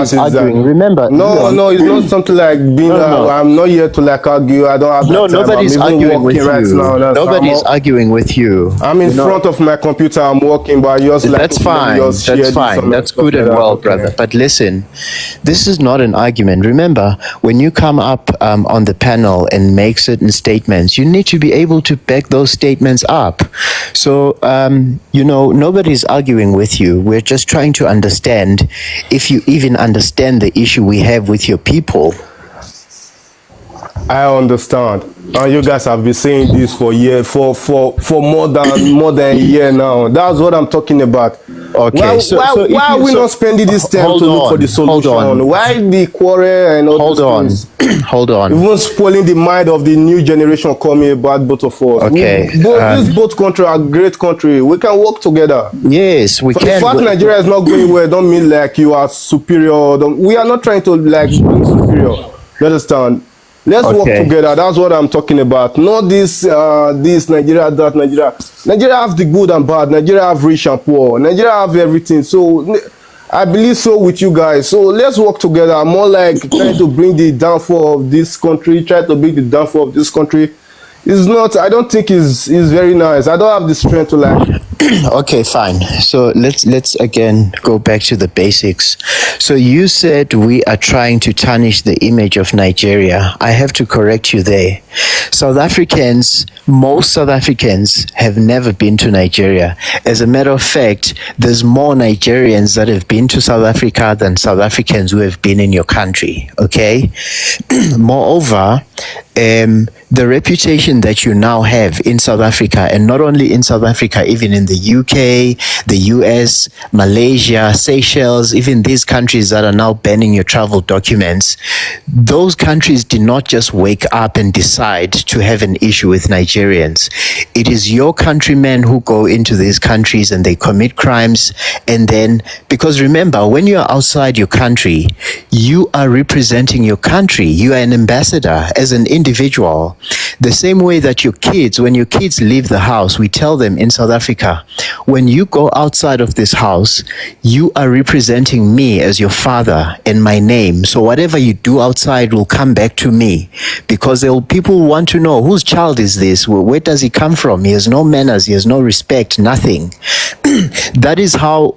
is arguing. Remember, no, Leon, no, it's not something like being. I'm not here to like argue. I don't have that no, time. nobody's I'm even arguing with working right you. now. Nobody's arguing with you. I'm in front of my computer. I'm working, but just like That's fine. That's fine. That's good and well, brother. But listen, this is not an argument. Remember, when you come up on the panel and make certain statements, you need to be able to back those statements up. So, nobody's arguing with you. We're just trying to understand if you even understand the issue we have with your people. I understand. And you guys have been saying this for more than a year now. That's what I'm talking about. Okay. Why are we not spending this time to look for the solution? Why the quarrel and all these things? Hold on. Even spoiling the mind of the new generation coming about both of us. Okay. These both countries are great countries. We can work together. Yes, we can. The fact Nigeria is not going well don't mean like you are superior. We are not trying to like being superior. You understand? Let's work together. That's what I'm talking about. Not this Nigeria, that Nigeria. Nigeria have the good and bad. Nigeria have rich and poor. Nigeria have everything. So I believe so with you guys. So let's work together. More like trying to bring the downfall of this country. Try to bring the downfall of this country. It's not. I don't think is very nice. I don't have the strength to like. Okay, fine. So let's again go back to the basics. So you said we are trying to tarnish the image of Nigeria. I have to correct you there. Most South Africans have never been to Nigeria. As a matter of fact, there's more Nigerians that have been to South Africa than South Africans who have been in your country. Okay. Moreover, the reputation that you now have in South Africa, and not only in South Africa, even in the UK, the US, Malaysia, Seychelles, even these countries that are now banning your travel documents, those countries did not just wake up and decide to have an issue with Nigerians. It is your countrymen who go into these countries and they commit crimes. And then, because remember, when you are outside your country, you are representing your country. You are an ambassador as an individual. The same way that when your kids leave the house, we tell them in South Africa, when you go outside of this house, you are representing me as your father and my name. So whatever you do outside will come back to me, because people want to know, whose child is this? Where does he come from? He has no manners. He has no respect, nothing. That is how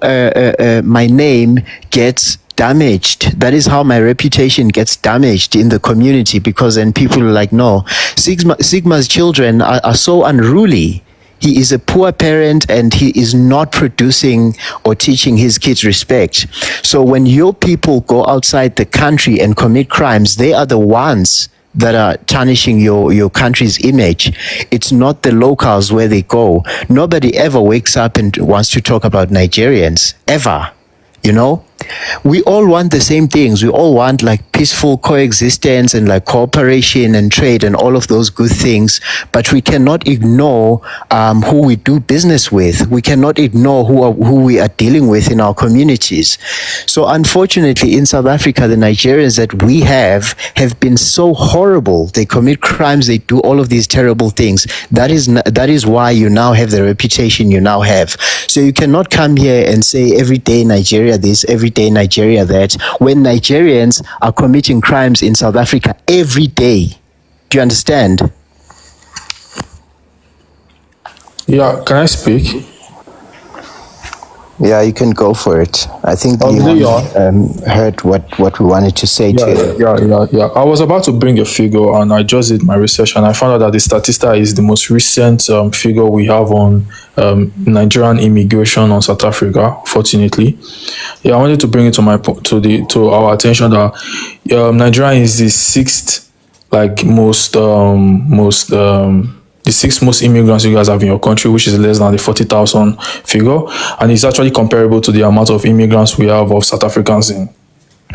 my name gets damaged. That is how my reputation gets damaged in the community, because then people are like, no, Sigma's children are so unruly. He is a poor parent and he is not producing or teaching his kids respect. So when your people go outside the country and commit crimes, they are the ones that are tarnishing your country's image. It's not the locals where they go. Nobody ever wakes up and wants to talk about Nigerians, ever. We all want the same things. We all want like peaceful coexistence and like cooperation and trade and all of those good things. But we cannot ignore who we do business with. We cannot ignore who we are dealing with in our communities. So unfortunately, in South Africa, the Nigerians that we have been so horrible. They commit crimes. They do all of these terrible things. That is why you now have the reputation you now have. So you cannot come here and say every day Nigeria this, every day Nigeria that, when Nigerians are committing crimes in South Africa every day. Do you understand? Yeah, can I speak? Yeah, you can go for it. I think Leon heard what we wanted to say to you. Yeah. I was about to bring a figure, and I just did my research, and I found out that the Statista is the most recent figure we have on Nigerian immigration on South Africa. Fortunately, I wanted to bring it to our attention that Nigeria is the sixth the sixth most immigrants you guys have in your country, which is less than the 40,000 figure, and it's actually comparable to the amount of immigrants we have of South Africans in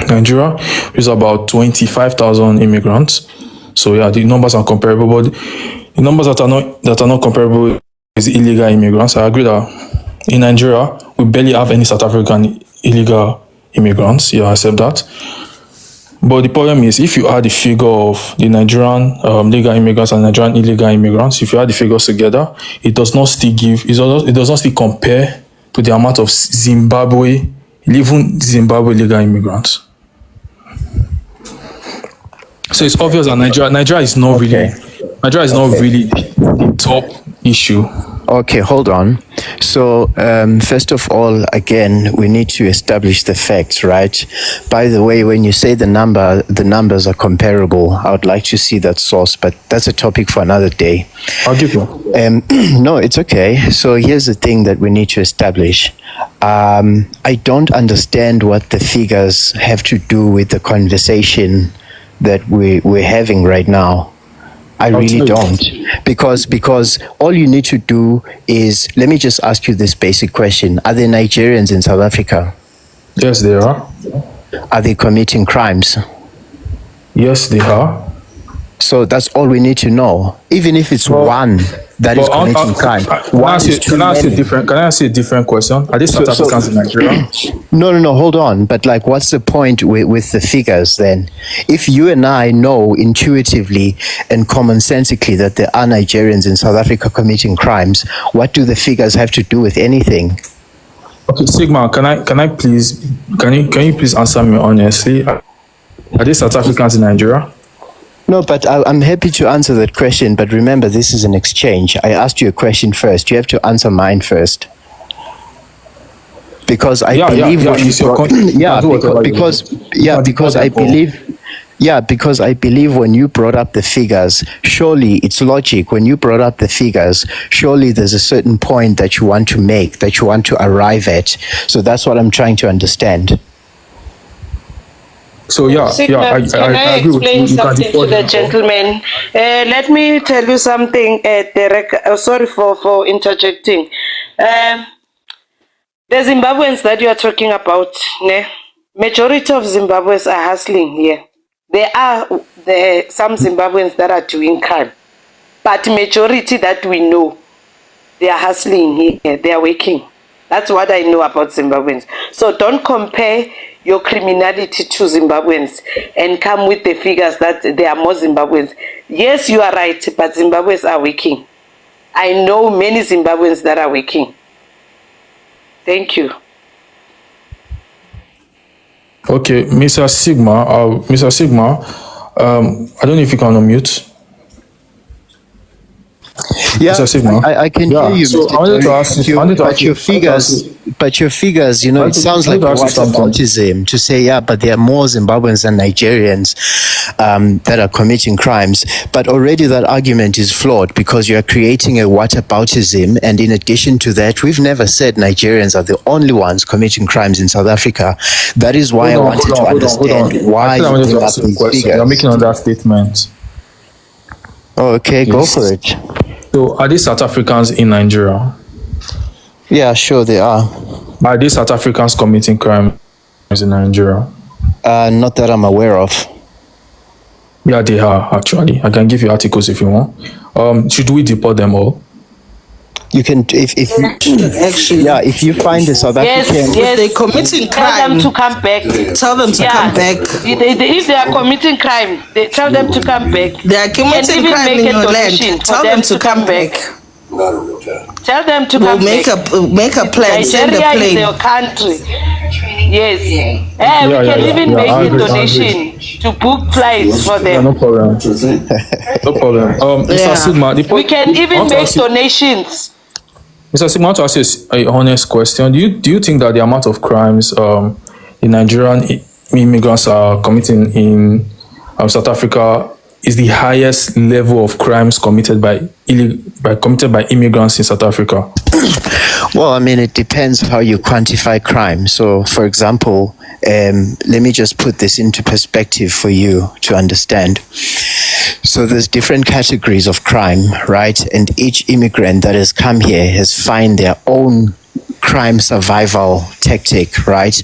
Nigeria, which is about 25,000 immigrants. So yeah, the numbers are comparable, but the numbers that are not comparable is illegal immigrants. I agree that in Nigeria we barely have any South African illegal immigrants. Yeah, I accept that. But the problem is, if you add the figure of the Nigerian legal immigrants and Nigerian illegal immigrants, if you add the figures together, it does not still compare to the amount of even Zimbabwe legal immigrants. So it's obvious that Nigeria is not really, Nigeria is not really the top issue. Okay, hold on. So, first of all, again, we need to establish the facts, right? By the way, when you say the numbers are comparable, I would like to see that source, but that's a topic for another day. I'll give you. No, it's okay. So here's the thing that we need to establish. I don't understand what the figures have to do with the conversation that we're having right now. I really don't, because all you need to do is, let me just ask you this basic question. Are there Nigerians in South Africa? Yes, they are. Are they committing crimes? Yes, they are. So that's all we need to know. Even if it's one that is committing crime. Can I ask you a different question? Are they South Africans in Nigeria? No, hold on. But like, what's the point with the figures then? If you and I know intuitively and commonsensically that there are Nigerians in South Africa committing crimes, what do the figures have to do with anything? Okay, Sigma, can you please answer me honestly? Are they South Africans in Nigeria? No, but I'm happy to answer that question. But remember, this is an exchange. I asked you a question first. You have to answer mine first. Because I believe when you brought up the figures, surely it's logic. When you brought up the figures, surely there's a certain point that you want to make, that you want to arrive at. So that's what I'm trying to understand. So Can I explain something to the gentleman? Let me tell you something, Derek. Sorry for interjecting. The Zimbabweans that you are talking about, majority of Zimbabweans are hustling here. There are some Zimbabweans that are doing crime, but majority that we know, they are hustling here. They are working. That's what I know about Zimbabweans. So don't compare your criminality to Zimbabweans and come with the figures that there are more Zimbabweans. Yes, you are right, but Zimbabweans are working. I know many Zimbabweans that are working. Thank you. Okay, Mr. Sigma, I don't know if you can unmute. Yeah, Mr. Sigma. I can hear you. So Mr. I wanted to ask you, but your figures, you know, it sounds like whataboutism to say, yeah, but there are more Zimbabweans than Nigerians that are committing crimes. But already that argument is flawed because you are creating a whataboutism. And in addition to that, we've never said Nigerians are the only ones committing crimes in South Africa. That is why I wanted to understand why you bring up these figures. You're making on that statement. Oh, okay, Yes. go for it. So are these South Africans in Nigeria? Yeah, sure they are. Are these South Africans committing crimes in Nigeria? Not that I'm aware of. Yeah, they are actually. I can give you articles if you want. Should we deport them all? You can, if you find a South African, Yes. They're committing Tell them crime. to come back. Tell them to come back. If they are committing crime, tell them to come back. They are committing even crime make in a your donation land. for Tell them to come back. Tell them to We'll come back. make a plan. Send a Nigeria is plane. their country. Yes. We can even make a donation to book flights for Yeah, them. no problem. No problem. Mr. Yeah. Sigma, We can even make donations. Mr. Sigma, I want to ask you a honest question. Do you think that the amount of crimes in Nigerian immigrants are committing in South Africa is the highest level of crimes committed by immigrants in South Africa? well, I mean, it depends how you quantify crime. So, for example, let me just put this into perspective for you to understand. So there's different categories of crime, right? And each immigrant that has come here has found their own crime survival tactic, right?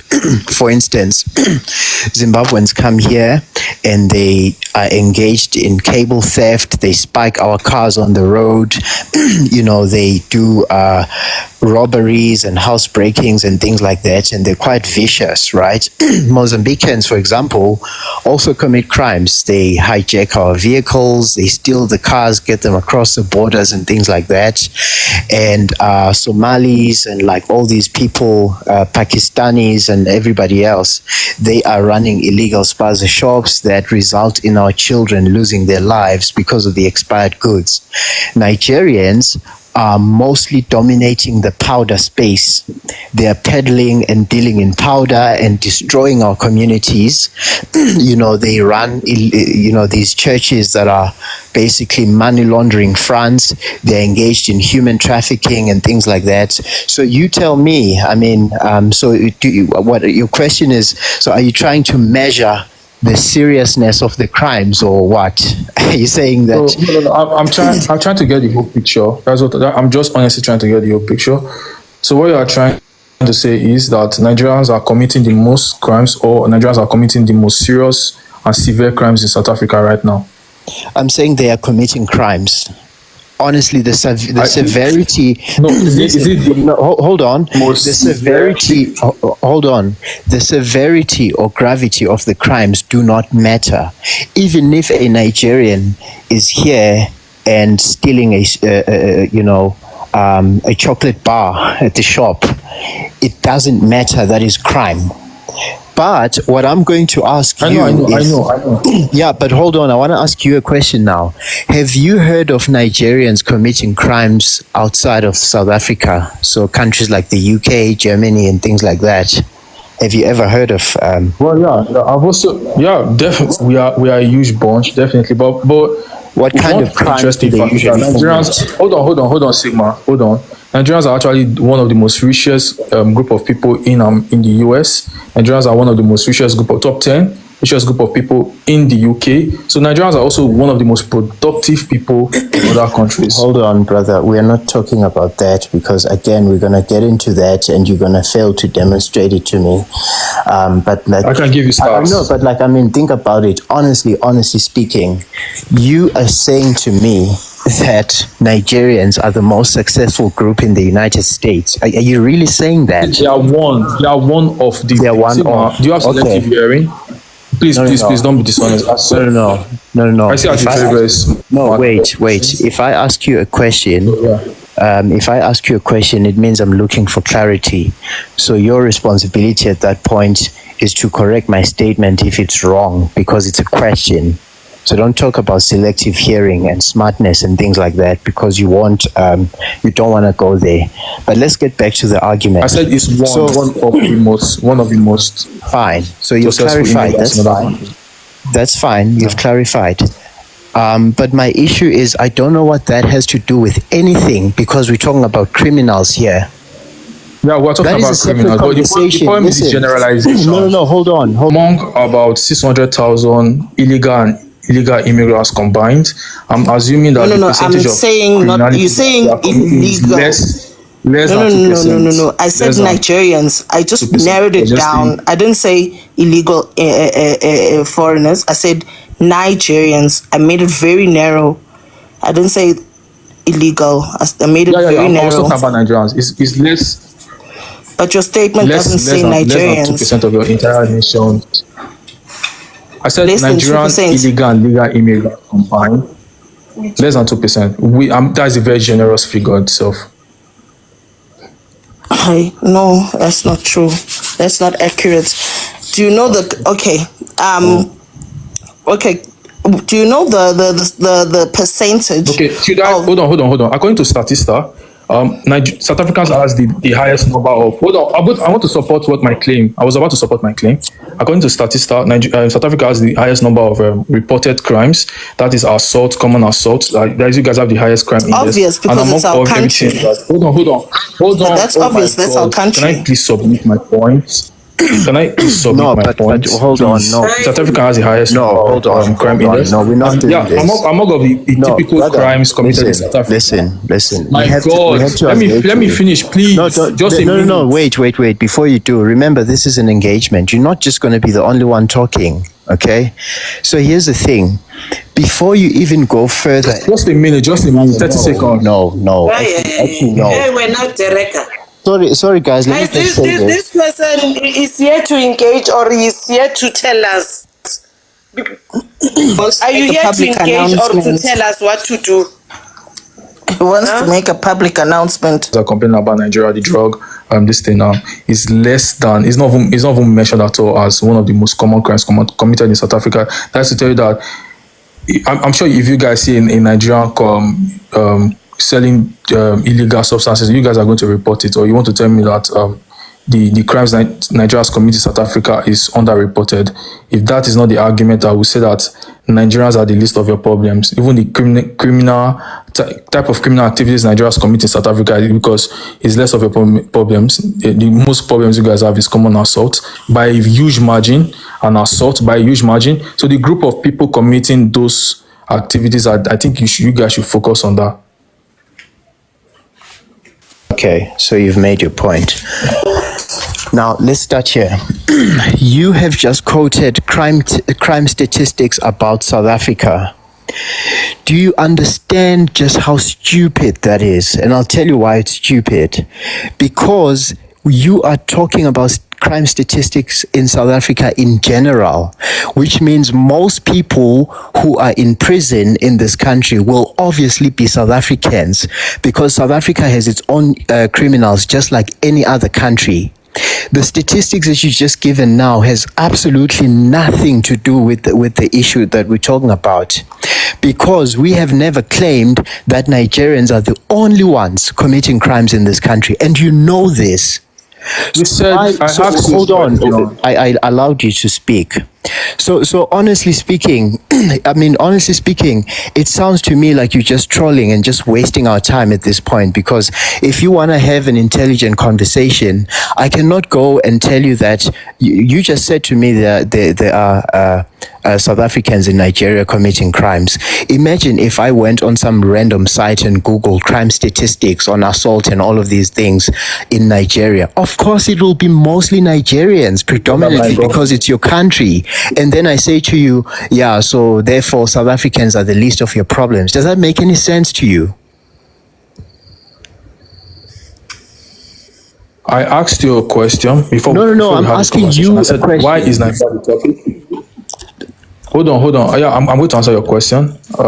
For instance, Zimbabweans come here and they are engaged in cable theft. They spike our cars on the road. They do robberies and house breakings and things like that. And they're quite vicious, right? Mozambicans, for example, also commit crimes. They hijack our vehicles. They steal the cars, get them across the borders and things like that. And Somalis and like all these people, Pakistanis and everybody else, they are running illegal spaza shops. They that result in our children losing their lives because of the expired goods. Nigerians are mostly dominating the powder space. They are peddling and dealing in powder and destroying our communities. They run, these churches that are basically money laundering fronts. They're engaged in human trafficking and things like that. So you tell me, what your question is, so are you trying to measure the seriousness of the crimes, or what? Are you saying that? No, I'm trying to get the whole picture. I'm just honestly trying to get the whole picture. So what you are trying to say is that Nigerians are committing the most crimes, or Nigerians are committing the most serious and severe crimes in South Africa right now? I'm saying they are committing crimes. Honestly, the severity. No, hold on. The severity. Hold on. The severity or gravity of the crimes do not matter. Even if a Nigerian is here and stealing a chocolate bar at the shop, it doesn't matter. That is crime. But what I'm going to ask you is... I know. Yeah, but hold on. I want to ask you a question now. Have you heard of Nigerians committing crimes outside of South Africa? So countries like the UK, Germany, and things like that. Have you ever heard of... definitely. We are a huge bunch, definitely. But what kind of crimes do they usually Nigerians, hold on, Sigma. Hold on. Nigerians are actually one of the most richest group of people in the US. Nigerians are one of the most richest group of top 10 richest group of people in the UK. So Nigerians are also one of the most productive people in other countries. Hold on, brother. We are not talking about that, because again, we're going to get into that and you're going to fail to demonstrate it to me. But like, I can give you stats. No, but think about it. Honestly speaking, you are saying to me that Nigerians are the most successful group in the United States. Are you really saying that? They are one of the... They are one of... Do you have selective hearing? Please, don't be dishonest. No. I see as very No, wait. If I ask you a question... if I ask you a question, it means I'm looking for clarity. So your responsibility at that point is to correct my statement if it's wrong, because it's a question. So don't talk about selective hearing and smartness and things like that, because you don't want to go there. But let's get back to the argument. I said it's one of the most. Fine. So you've clarified. That's fine. You've clarified. But my issue is, I don't know what that has to do with anything, because we're talking about criminals here. Yeah, we're talking about criminals. But the point is generalization. No, hold on. Among about 600,000 illegal immigrants combined, I'm assuming that the percentage you're saying illegal. Less than 2%. No. I said Nigerians. I just narrowed it down. I didn't say illegal foreigners. I said Nigerians. I made it very narrow. I didn't say illegal. I made it very narrow. I was talking about Nigerians. It's less. But your statement doesn't say Nigerians. Less than 2% of your entire nation. I said Nigerian illegal and legal immigrants combined. Less than 2%. That's a very generous figure itself. No, that's not true. That's not accurate. Do you know do you know the percentage? Okay, hold on. According to Statista, South Africans has the highest number of... Hold on, I want to support what my claim... I was about to support my claim. According to Statista, South Africa has the highest number of reported crimes. That is assault, common assault. You guys have the highest crime index. Obvious, because it's our country. Hold on. That's obvious, that's our country. Can I please submit my points? But hold on. No, South Africa has the highest crime index. No, we're not doing this. Among the typical crimes committed in South Africa. Listen. My God, let me finish, please. No. Wait. Before you do, remember, this is an engagement. You're not just going to be the only one talking. Okay? So here's the thing. Before you even go further... Just a minute, 30 seconds. No. Actually, no. We're not the record. Sorry, guys. Let me just say this person is here to engage, or is here to tell us? Are you here to engage or to tell us what to do? He wants to make a public announcent. They're complaining about Nigeria, the drug this thing now is less than, it's not even mentioned at all as one of the most common crimes committed in South Africa. That's to tell you that I'm sure if you guys see in Nigeria selling illegal substances, you guys are going to report it, or you want to tell me that the crimes that Nigeria has committed in South Africa is underreported. If that is not the argument, I would say that Nigerians are the least of your problems. Even the criminal type of criminal activities Nigeria has committed in South Africa, because it's less of your problems. The most problems you guys have is common assault by a huge margin, and assault by a huge margin. So the group of people committing those activities, I think you guys should focus on that. Okay, so you've made your point. Now, let's start here. You have just quoted crime statistics about South Africa. Do you understand just how stupid that is? And I'll tell you why it's stupid. Because you are talking about crime statistics in South Africa in general, which means most people who are in prison in this country will obviously be South Africans, because South Africa has its own criminals just like any other country. The statistics that you just given now has absolutely nothing to do with the issue that we're talking about, because we have never claimed that Nigerians are the only ones committing crimes in this country, and you know this. You said, hold on. I allowed you to speak. So honestly speaking, it sounds to me like you're just trolling and just wasting our time at this point, because if you want to have an intelligent conversation, I cannot go and tell you that you just said to me that there are South Africans in Nigeria committing crimes. Imagine if I went on some random site and Googled crime statistics on assault and all of these things in Nigeria. Of course, it will be mostly Nigerians, predominantly because it's your country. And then I say to you, yeah, so therefore South Africans are the least of your problems. Does that make any sense to you? I asked you a question before. No. I'm asking you a question. Why is Nigeria the topic? Hold on. Yeah, I'm going to answer your question. I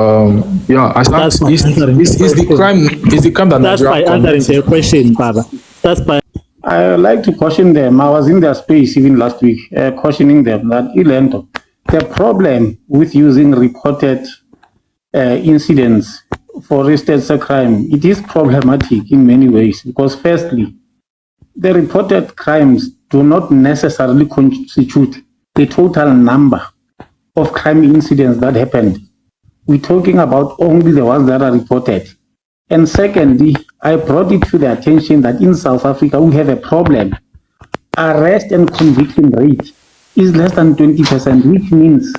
asked, is the crime that that's Nigeria by answering the question, Baba. That's by. I would like to caution them. I was in their space even last week, cautioning them that the problem with using reported incidents for instance a crime, it is problematic in many ways, because firstly, the reported crimes do not necessarily constitute the total number of crime incidents that happened. We're talking about only the ones that are reported. And secondly, I brought it to the attention that in South Africa, we have a problem. Arrest and conviction rate is less than 20%, which means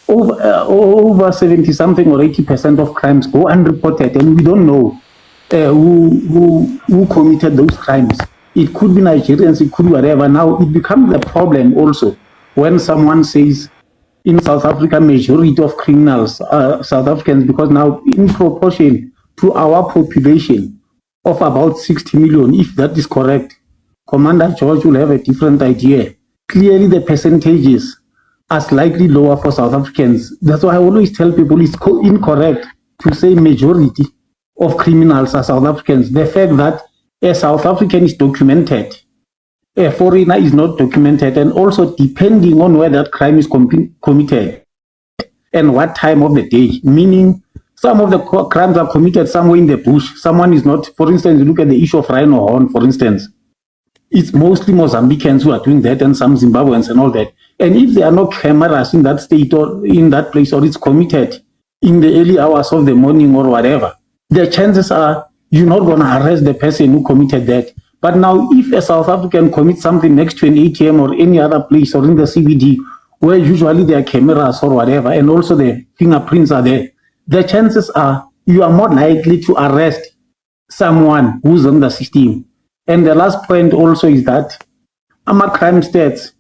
over 70 something or 80% of crimes go unreported, and we don't know who committed those crimes. It could be Nigerians, it could be whatever. Now it becomes a problem also when someone says in South Africa, majority of criminals are South Africans, because now in proportion to our population of about 60 million, if that is correct, Commander George will have a different idea. Clearly the percentages are slightly lower for South Africans. That's why I always tell people it's incorrect to say majority of criminals are South Africans. The fact that a South African is documented, a foreigner is not documented, and also depending on where that crime is committed and what time of the day, meaning some of the crimes are committed somewhere in the bush. Someone is not, for instance, look at the issue of rhino horn, for instance. It's mostly Mozambicans who are doing that, and some Zimbabweans and all that. And if there are no cameras in that state or in that place, or it's committed in the early hours of the morning or whatever, the chances are you're not going to arrest the person who committed that. But now, if a South African commits something next to an ATM or any other place or in the CBD, where usually there are cameras or whatever, and also the fingerprints are there, the chances are you are more likely to arrest someone who's on the system. And the last point also is that our crime stats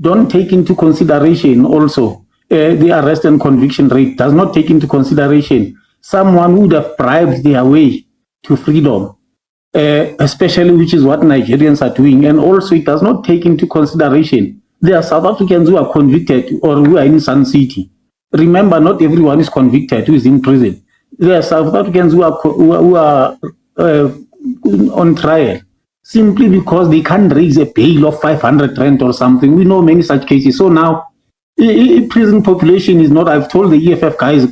don't take into consideration also the arrest and conviction rate does not take into consideration someone who would have bribed their way to freedom, especially which is what Nigerians are doing. And also it does not take into consideration there are South Africans who are convicted or who are in Sun City. Remember, not everyone is convicted who is in prison. There are South Africans who are on trial. simply because they can't raise a bail of 500 rand or something. We know many such cases. So now, prison population is not, I've told the EFF guys,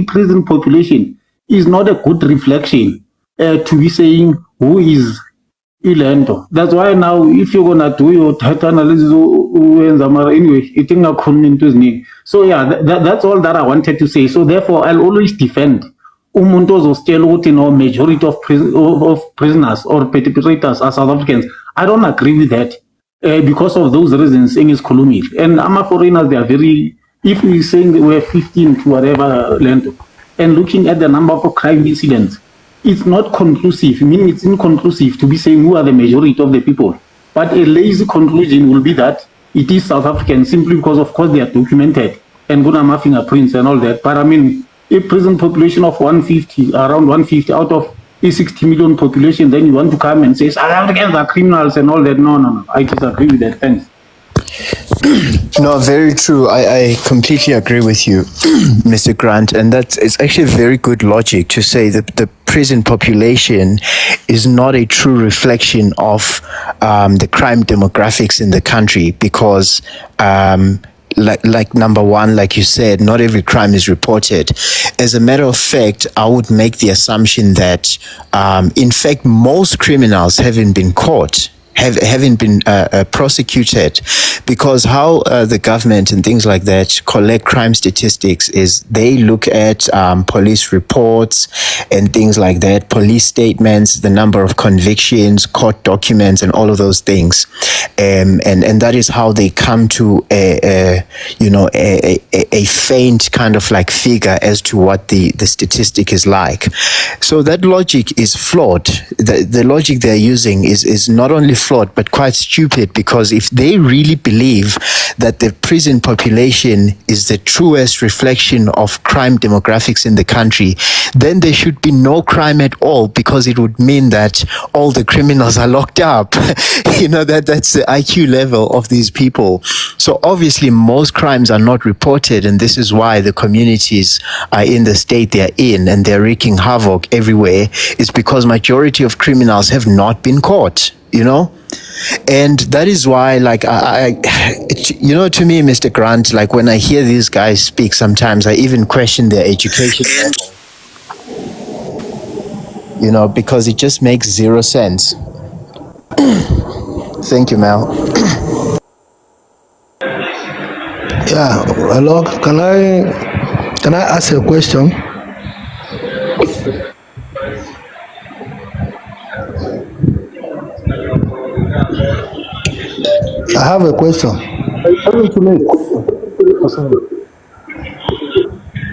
prison population is not a good reflection to be saying who is ilento. That's why now, if you're gonna do your data analysis, anyway, you think I'll come into his name. So yeah, that's all that I wanted to say. So therefore, I'll always defend umuntu ozositshela ukuthi no majority of prisoners or perpetrators are South Africans. I don't agree with that because of those reasons in his column. And foreigners, they are very, if we're saying that we're 15 to whatever land, and looking at the number of crime incidents, it's not conclusive. I mean, it's inconclusive to be saying who are the majority of the people. But a lazy conclusion will be that it is South African simply because, of course, they are documented and good enough fingerprints and all that. But I mean, a prison population of 150, around 150 out of a 60 million population, then you want to come and say South Africans are criminals and all that. No. I disagree with that. Thanks. No, very true. I completely agree with you, Mr. Grant. And it's actually very good logic to say that the prison population is not a true reflection of the crime demographics in the country because like number one, like you said, not every crime is reported. As a matter of fact, I would make the assumption that in fact most criminals haven't been caught, haven't been prosecuted, because how the government and things like that collect crime statistics is they look at police reports and things like that, police statements, the number of convictions, court documents, and all of those things, and that is how they come to a faint kind of like figure as to what the statistic is like. So that logic is flawed. The logic they're using is not only flawed but quite stupid, because if they really believe that the prison population is the truest reflection of crime demographics in the country, then there should be no crime at all, because it would mean that all the criminals are locked up. That's the IQ level of these people. So obviously most crimes are not reported, and this is why the communities are in the state they're in and they're wreaking havoc everywhere. It's because majority of criminals have not been caught, and that is why, like, to me, Mr. Grant, like when I hear these guys speak, sometimes I even question their education level, because it just makes zero sense. Thank you, Mel. Yeah, hello. Can I ask a question? I have a question.